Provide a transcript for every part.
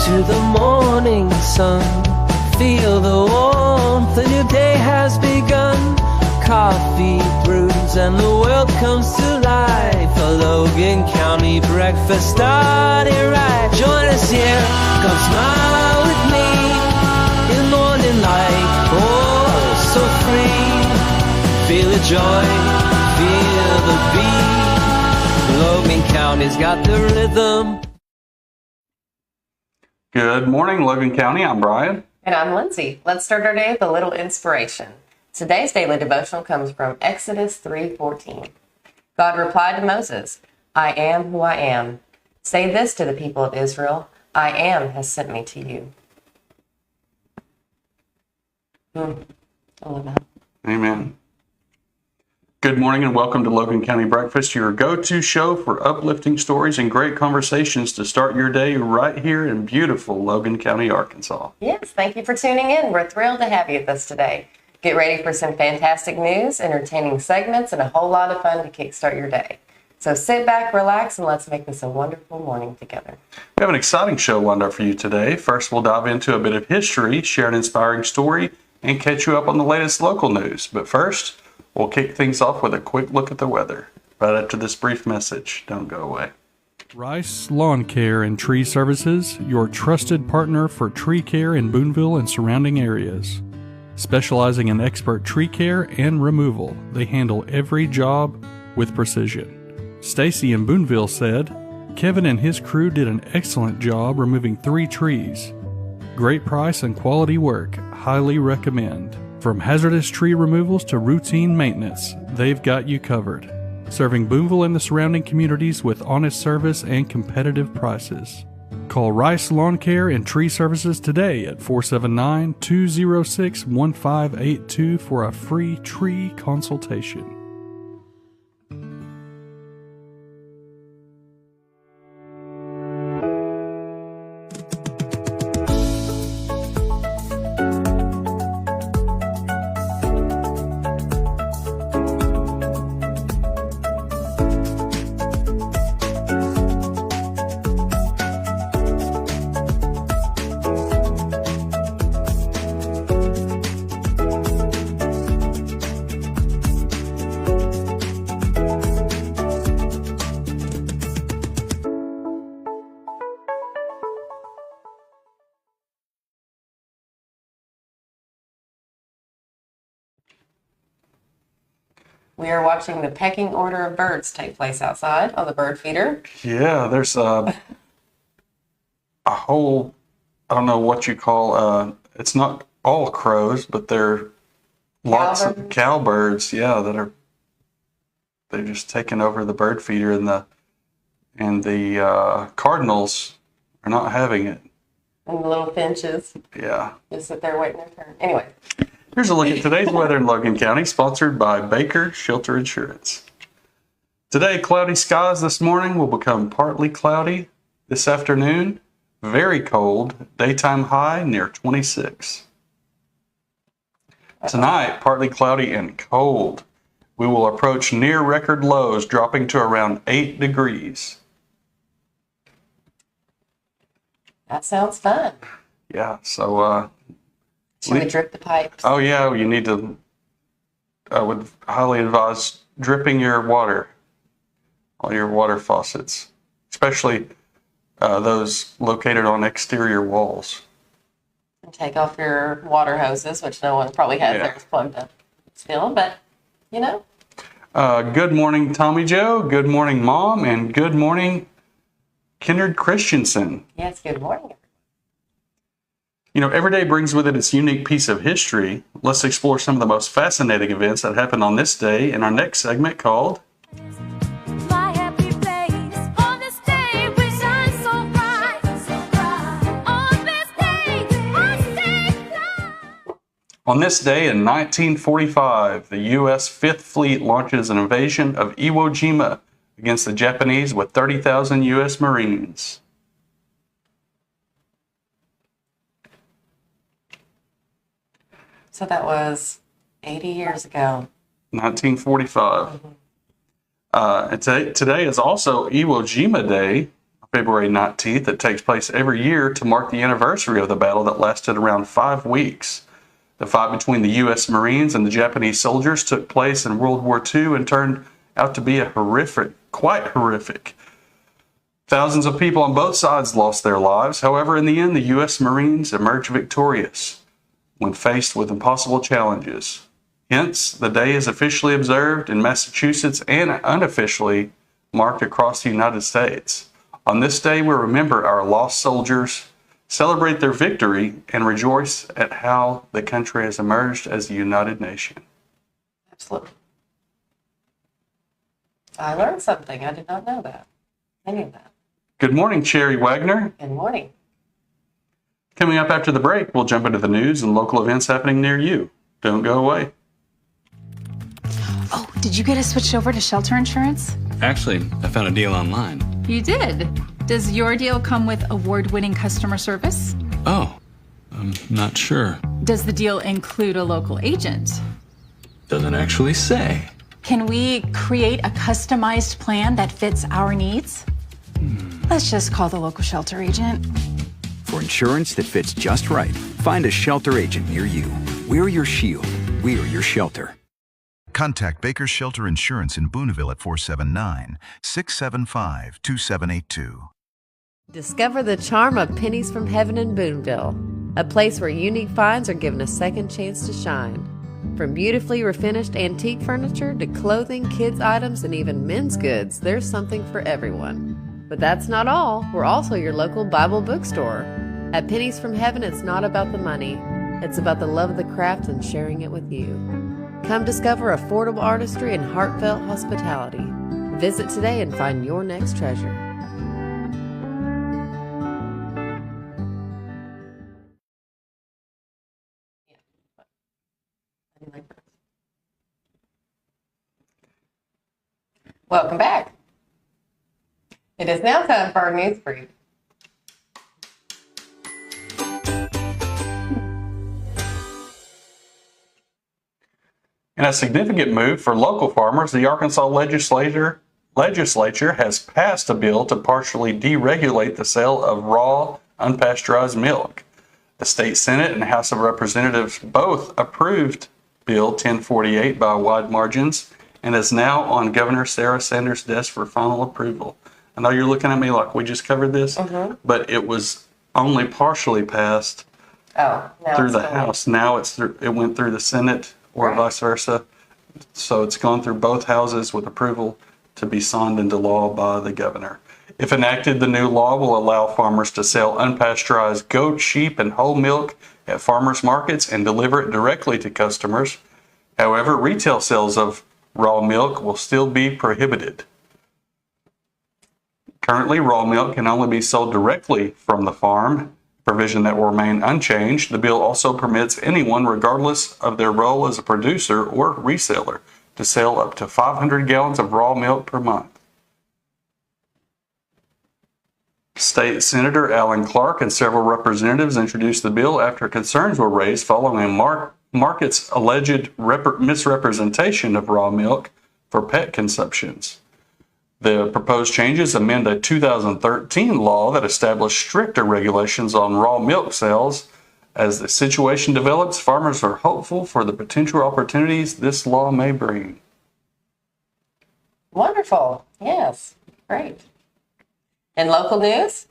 to the morning sun. Feel the warmth, a new day has begun. Coffee brews and the world comes to life. A Logan County breakfast started right. Join us here, come smile with me. In morning light, oh so free. Feel the joy, feel the beat. Logan County's got the rhythm. Good morning, Logan County. I'm Brian. And I'm Lindsey. Let's start our day with a little inspiration. Today's daily devotional comes from Exodus 3:14. God replied to Moses, I am who I am. Say this to the people of Israel, I am has sent me to you. I love that. Amen. Good morning and welcome to Logan County Breakfast, your go-to show for uplifting stories and great conversations to start your day right here in beautiful Logan County, Arkansas. Yes, thank you for tuning in. We're thrilled to have you with us today. Get ready for some fantastic news, entertaining segments, and a whole lot of fun to kickstart your day. So sit back, relax, and let's make this a wonderful morning together. We have an exciting show lined up for you today. First, we'll dive into a bit of history, share an inspiring story, and catch you up on the latest local news. But first, we'll kick things off with a quick look at the weather. Right after this brief message, don't go away. Rice Lawn Care and Tree Services, your trusted partner for tree care in Boonville and surrounding areas. Specializing in expert tree care and removal, they handle every job with precision. Stacy in Boonville said, Kevin and his crew did an excellent job removing 3 trees. Great price and quality work, highly recommend. From hazardous tree removals to routine maintenance, they've got you covered. Serving Boonville and the surrounding communities with honest service and competitive prices. Call Rice Lawn Care and Tree Services today at 479-206-1582 for a free tree consultation. We are watching the pecking order of birds take place outside on the bird feeder. Yeah, there's a whole, I don't know what you call, it's not all crows, but there are lots of cowbirds, they're just taking over the bird feeder, and the cardinals are not having it. And the little finches. Yeah. Just sit there waiting their turn. Anyway. Here's a look at today's weather in Logan County, sponsored by Baker Shelter Insurance. Today, cloudy skies this morning will become partly cloudy. This afternoon, very cold, daytime high near 26. Tonight, partly cloudy and cold. We will approach near record lows, dropping to around 8 degrees. That sounds fun. Yeah, so should we drip the pipes? Oh yeah, you need to, I would highly advise dripping your water, all your water faucets, especially those located on exterior walls. And take off your water hoses, which no one probably has theirs plugged up still, but you know. Good morning, Tommy Joe. Good morning, Mom. And good morning, Kennard Christensen. Yes, good morning. You know, every day brings with it its unique piece of history. Let's explore some of the most fascinating events that happened on this day in our next segment called My happy place. On this day we shine so bright, so bright. On this day I stay fly. On this day in 1945, the U.S. Fifth Fleet launches an invasion of Iwo Jima against the Japanese with 30,000 U.S. Marines. So that was 80 years ago. 1945. Today is also Iwo Jima Day. February 19th, that takes place every year to mark the anniversary of the battle that lasted around 5 weeks. The fight between the U.S. Marines and the Japanese soldiers took place in World War II and turned out to be quite horrific. Thousands of people on both sides lost their lives. However, in the end, the U.S. Marines emerged victorious when faced with impossible challenges. Hence, the day is officially observed in Massachusetts and unofficially marked across the United States. On this day, we remember our lost soldiers, celebrate their victory, and rejoice at how the country has emerged as a united nation. Absolutely. I learned something. I did not know that. Any of that. Good morning, Sherry Wagner. Good morning. Coming up after the break, we'll jump into the news and local events happening near you. Don't go away. Oh, did you get us switched over to shelter insurance? Actually, I found a deal online. You did. Does your deal come with award-winning customer service? Oh, I'm not sure. Does the deal include a local agent? Doesn't actually say. Can we create a customized plan that fits our needs? Let's just call the local shelter agent. For insurance that fits just right, find a shelter agent near you. We're your shield. We're your shelter. Contact Baker's Shelter Insurance in Boonville at 479-675-2782. Discover the charm of Pennies from Heaven in Boonville, a place where unique finds are given a second chance to shine. From beautifully refinished antique furniture to clothing, kids' items, and even men's goods, there's something for everyone. But that's not all. We're also your local Bible bookstore. At Pennies from Heaven, it's not about the money. It's about the love of the craft and sharing it with you. Come discover affordable artistry and heartfelt hospitality. Visit today and find your next treasure. Welcome back. It is now time for our news brief. In a significant move for local farmers, the Arkansas legislature has passed a bill to partially deregulate the sale of raw, unpasteurized milk. The state Senate and House of Representatives both approved Bill 1048 by wide margins and is now on Governor Sarah Sanders' desk for final approval. I know you're looking at me like we just covered this, but it was only partially passed through the House. Now it went through the Senate or vice versa. So it's gone through both houses with approval to be signed into law by the governor. If enacted, the new law will allow farmers to sell unpasteurized goat, sheep, and whole milk at farmers markets and deliver it directly to customers. However, retail sales of raw milk will still be prohibited. Currently, raw milk can only be sold directly from the farm, provision that will remain unchanged. The bill also permits anyone, regardless of their role as a producer or reseller, to sell up to 500 gallons of raw milk per month. State Senator Alan Clark and several representatives introduced the bill after concerns were raised following market's alleged misrepresentation of raw milk for pet consumptions. The proposed changes amend a 2013 law that established stricter regulations on raw milk sales. As the situation develops, farmers are hopeful for the potential opportunities this law may bring. Wonderful. Yes. Great. In local news,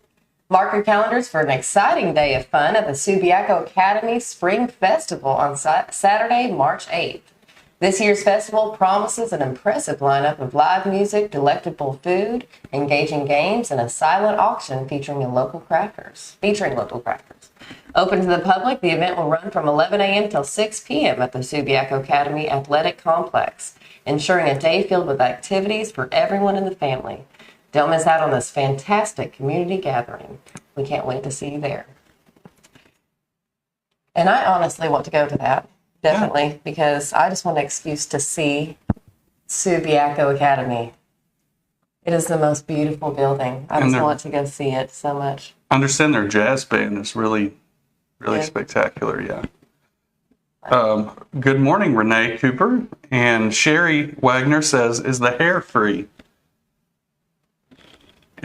mark your calendars for an exciting day of fun at the Subiaco Academy Spring Festival on Saturday, March 8th. This year's festival promises an impressive lineup of live music, delectable food, engaging games, and a silent auction featuring local crackers. Open to the public, the event will run from 11 a.m. till 6 p.m. at the Subiaco Academy Athletic Complex, ensuring a day filled with activities for everyone in the family. Don't miss out on this fantastic community gathering. We can't wait to see you there. And I honestly want to go to that. Definitely, because I just want an excuse to see Subiaco Academy. It is the most beautiful building. I just want to go see it so much. I understand their jazz band is really spectacular, yeah. Good morning, Renee Cooper. And Sherry Wagner says, is the hair free?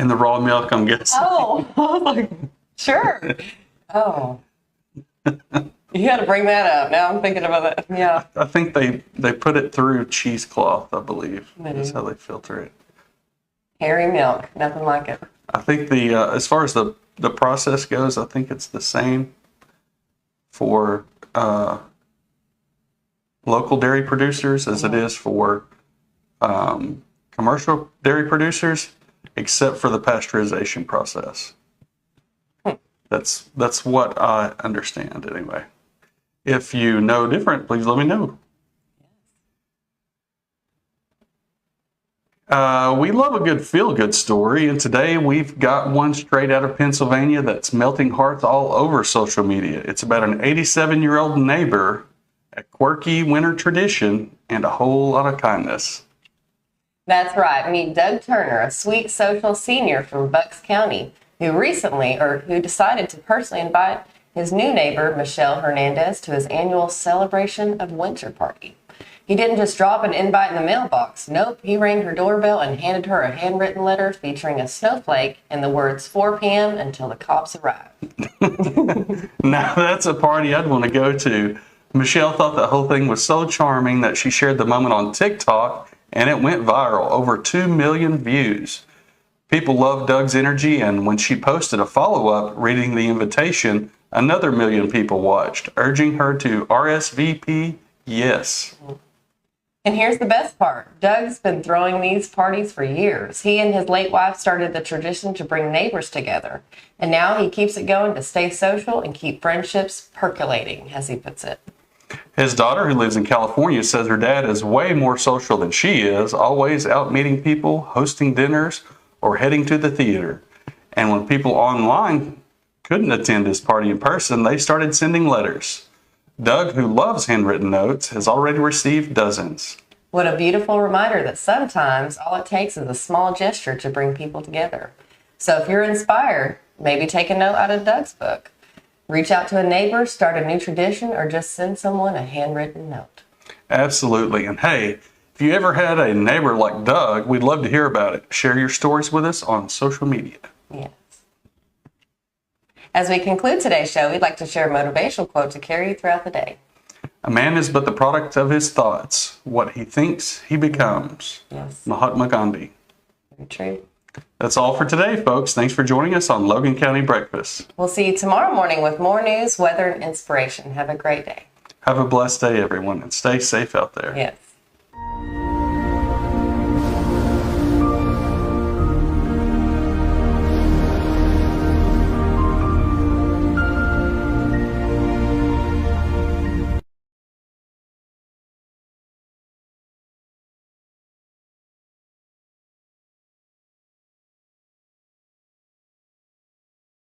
In the raw milk, I'm guessing. Oh, I was like, sure. Oh. You had to bring that up. Now I'm thinking about that. Yeah. I think they put it through cheesecloth, I believe. Maybe. That's how they filter it. Hairy milk. Nothing like it. I think the as far as the process goes, I think it's the same for local dairy producers as it is for commercial dairy producers, except for the pasteurization process. That's what I understand anyway. If you know different, please let me know. We love a good feel-good story, and today we've got one straight out of Pennsylvania that's melting hearts all over social media. It's about an 87-year-old neighbor, a quirky winter tradition, and a whole lot of kindness. That's right. Meet Doug Turner, a sweet social senior from Bucks County, who decided to personally invite his new neighbor, Michelle Hernandez, to his annual celebration of winter party. He didn't just drop an invite in the mailbox. Nope, he rang her doorbell and handed her a handwritten letter featuring a snowflake and the words 4 p.m. until the cops arrive. Now that's a party I'd want to go to. Michelle thought the whole thing was so charming that she shared the moment on TikTok, and it went viral, over 2 million views. People loved Doug's energy, and when she posted a follow-up reading the invitation, another 1 million people watched, urging her to RSVP yes. And here's the best part. Doug's been throwing these parties for years. He and his late wife started the tradition to bring neighbors together. And now he keeps it going to stay social and keep friendships percolating, as he puts it. His daughter, who lives in California, says her dad is way more social than she is, always out meeting people, hosting dinners, or heading to the theater. And when people online couldn't attend his party in person, they started sending letters. Doug, who loves handwritten notes, has already received dozens. What a beautiful reminder that sometimes all it takes is a small gesture to bring people together. So if you're inspired, maybe take a note out of Doug's book. Reach out to a neighbor, start a new tradition, or just send someone a handwritten note. Absolutely. And hey, if you ever had a neighbor like Doug, we'd love to hear about it. Share your stories with us on social media. Yes. As we conclude today's show, we'd like to share a motivational quote to carry you throughout the day. A man is but the product of his thoughts. What he thinks, he becomes. Yes. Mahatma Gandhi. Very true. That's all for today, folks. Thanks for joining us on Logan County Breakfast. We'll see you tomorrow morning with more news, weather, and inspiration. Have a great day. Have a blessed day, everyone, and stay safe out there. Yes.